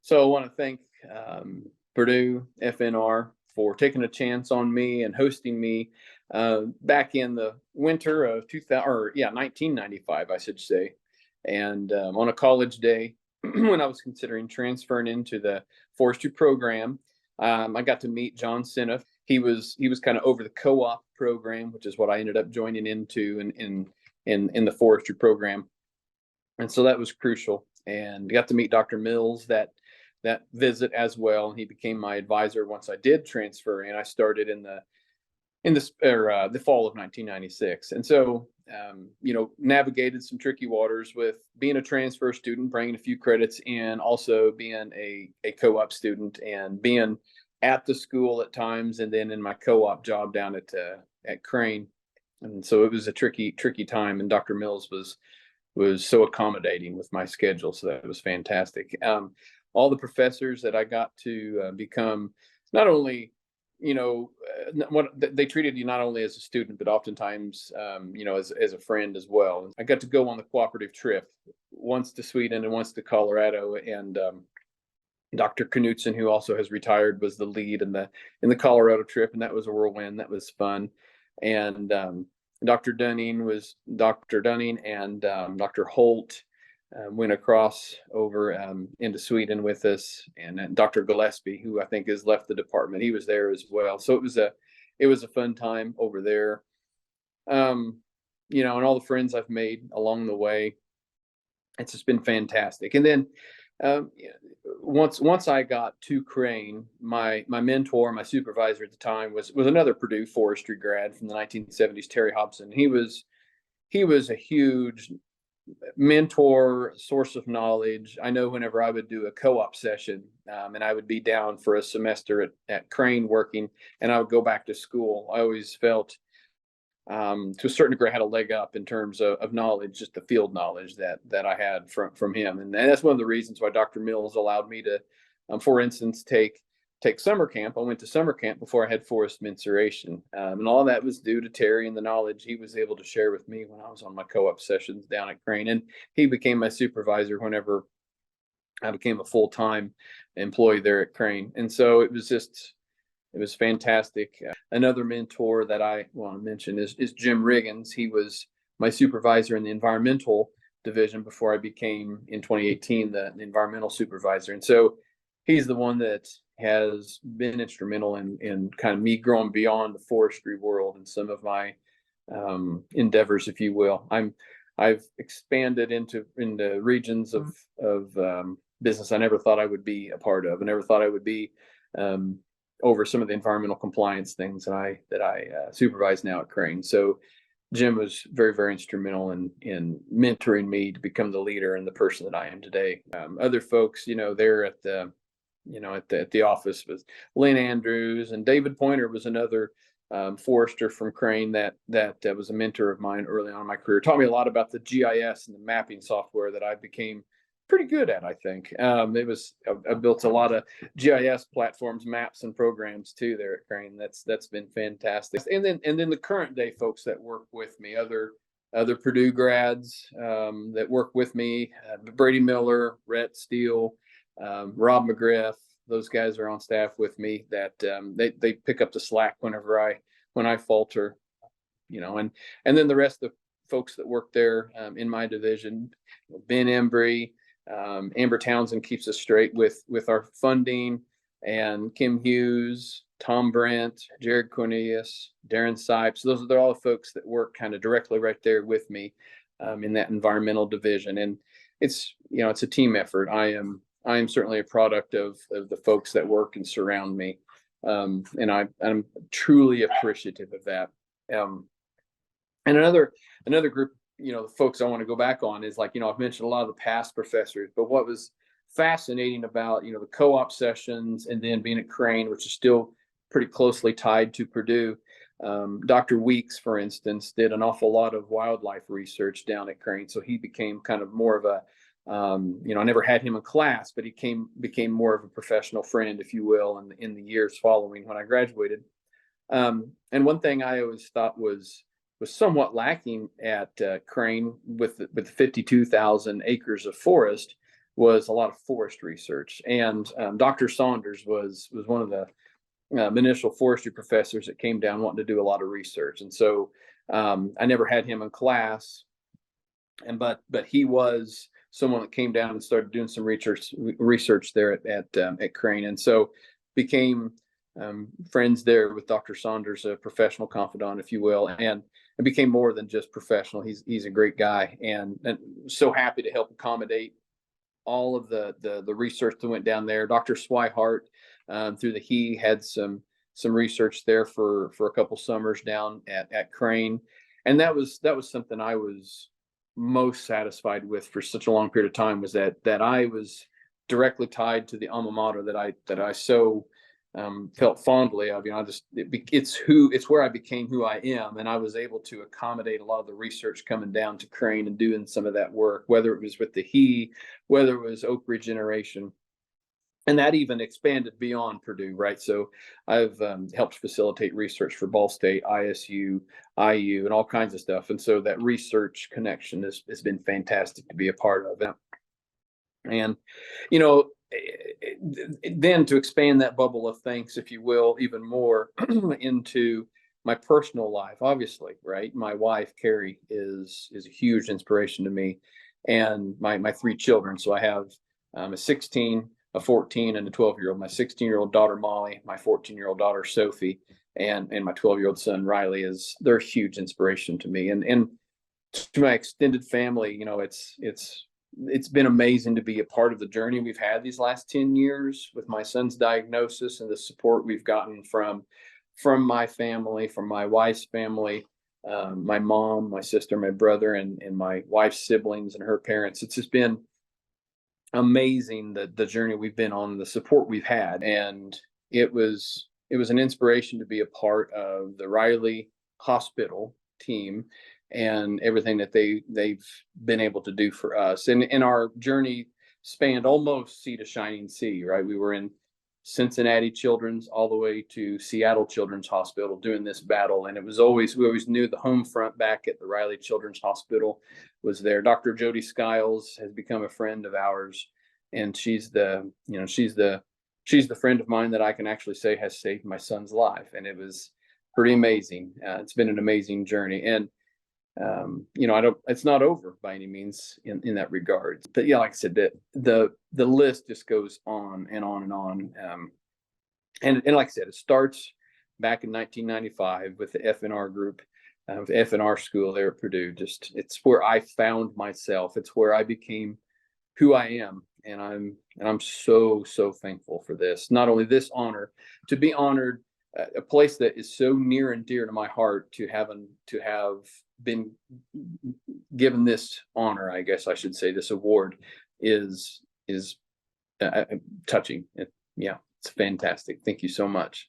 So I want to thank Purdue FNR for taking a chance on me and hosting me back in the winter of 1995, I should say, and on a college day when I was considering transferring into the forestry program. I got to meet John Sinoff. He was kind of over the co-op program, which is what I ended up joining into in the forestry program, and so that was crucial. And got to meet Dr. Mills that visit as well. He became my advisor once I did transfer, and I started the fall of 1996. And so, navigated some tricky waters with being a transfer student, bringing a few credits in, also being a co-op student and being at the school at times, and then in my co-op job down at Crane. And so it was a tricky time, and Dr. Mills was so accommodating with my schedule. So that was fantastic. All the professors that I got to become, not only, what they treated you not only as a student, but oftentimes, as a friend as well. I got to go on the cooperative trip once to Sweden and once to Colorado, and Dr. Knutson, who also has retired, was the lead in the Colorado trip, and that was a whirlwind. That was fun. And Dr. Dunning and Dr. Holt went across over into Sweden with us, and Dr. Gillespie, who I think has left the department, he was there as well. So it was a fun time over there. And all the friends I've made along the way, it's just been fantastic. And then once I got to Crane, my mentor, my supervisor at the time was another Purdue forestry grad from the 1970s, Terry Hobson. He was a huge mentor, source of knowledge. I know whenever I would do a co-op session, and I would be down for a semester at Crane working, and I would go back to school, I always felt to a certain degree I had a leg up in terms of knowledge, just the field knowledge that I had from him. And that's one of the reasons why Dr. Mills allowed me to, for instance, take summer camp. I went to summer camp before I had forest mensuration. And all that was due to Terry and the knowledge he was able to share with me when I was on my co-op sessions down at Crane. And he became my supervisor whenever I became a full-time employee there at Crane. And so it was fantastic. Another mentor that I want to mention is Jim Riggins. He was my supervisor in the environmental division before I became, in 2018, the environmental supervisor. And so he's the one that has been instrumental in kind of me growing beyond the forestry world and some of my endeavors, if you will. I've expanded into regions of business I never thought I would be a part of. I never thought I would be over some of the environmental compliance things that I supervise now at Crane. So Jim was very, very instrumental in mentoring me to become the leader and the person that I am today. Other folks, there at the office was Lynn Andrews, and David Pointer was another forester from Crane that was a mentor of mine early on in my career. Taught me a lot about the GIS and the mapping software that I became pretty good at, I think. I built a lot of GIS platforms, maps, and programs too there at Crane. That's been fantastic. And then the current day folks that work with me, other Purdue grads that work with me, Brady Miller, Rhett Steele, Rob McGriff. Those guys are on staff with me. That they pick up the slack when I falter, and then the rest of the folks that work there in my division, Ben Embry. Amber Townsend keeps us straight with our funding, and Kim Hughes, Tom Brent, Jared Cornelius, Darren Sipes. They're all the folks that work kind of directly right there with me in that environmental division. And it's a team effort. I am certainly a product of the folks that work and surround me, and I'm truly appreciative of that. And another group, the folks I want to go back on is I've mentioned a lot of the past professors, but what was fascinating about, the co-op sessions and then being at Crane, which is still pretty closely tied to Purdue. Dr. Weeks, for instance, did an awful lot of wildlife research down at Crane. So he became kind of more of a, I never had him in class, but he became more of a professional friend, if you will, in the years following when I graduated. And one thing I always thought was somewhat lacking at Crane with the 52,000 acres of forest was a lot of forest research. And Dr. Saunders was one of the initial forestry professors that came down wanting to do a lot of research. And so I never had him in class, but he was someone that came down and started doing some research there at Crane, and so became friends there with Dr. Saunders, a professional confidant, if you will, and became more than just professional. He's a great guy, and so happy to help accommodate all of the research that went down there. Dr. Swihart, through the he had some research there for a couple summers down at Crane, and that was something I was most satisfied with for such a long period of time, was that I was directly tied to the alma mater that I so felt fondly of. It's where I became who I am, and I was able to accommodate a lot of the research coming down to Crane and doing some of that work, whether it was with the he, whether it was oak regeneration. And that even expanded beyond Purdue, right? So I've helped facilitate research for Ball State, ISU, IU, and all kinds of stuff. And so that research connection has been fantastic to be a part of it. And, then to expand that bubble of thanks, if you will, even more into my personal life, obviously, right? My wife, Carrie, is a huge inspiration to me, and my three children. So I have a 16, a 14, and a 12-year-old. My 16-year-old daughter, Molly, my 14-year-old daughter, Sophie, and my 12-year-old son, Riley, they're a huge inspiration to me. And to my extended family, it's been amazing to be a part of the journey we've had these last 10 years with my son's diagnosis, and the support we've gotten from my family, from my wife's family, my mom, my sister, my brother, and my wife's siblings and her parents. It's just been amazing, the journey we've been on, the support we've had. And it was an inspiration to be a part of the Riley Hospital team and everything that they've been able to do for us. And our journey spanned almost sea to shining sea, right? We were in Cincinnati Children's all the way to Seattle Children's Hospital doing this battle. And we always knew the home front back at the Riley Children's Hospital was there. Dr. Jody Skiles has become a friend of ours, and she's the friend of mine that I can actually say has saved my son's life. And it was pretty amazing. It's been an amazing journey. And it's not over by any means in that regard. But yeah, like I said, the list just goes on and on and on. And like I said, it starts back in 1995 with the FNR group, the FNR school there at Purdue. It's where I found myself. It's where I became who I am. And I'm so thankful for this. Not only this honor, to be honored, a place that is so near and dear to my heart, to have been given this honor, I guess I should say, this award is touching. It's fantastic. Thank you so much.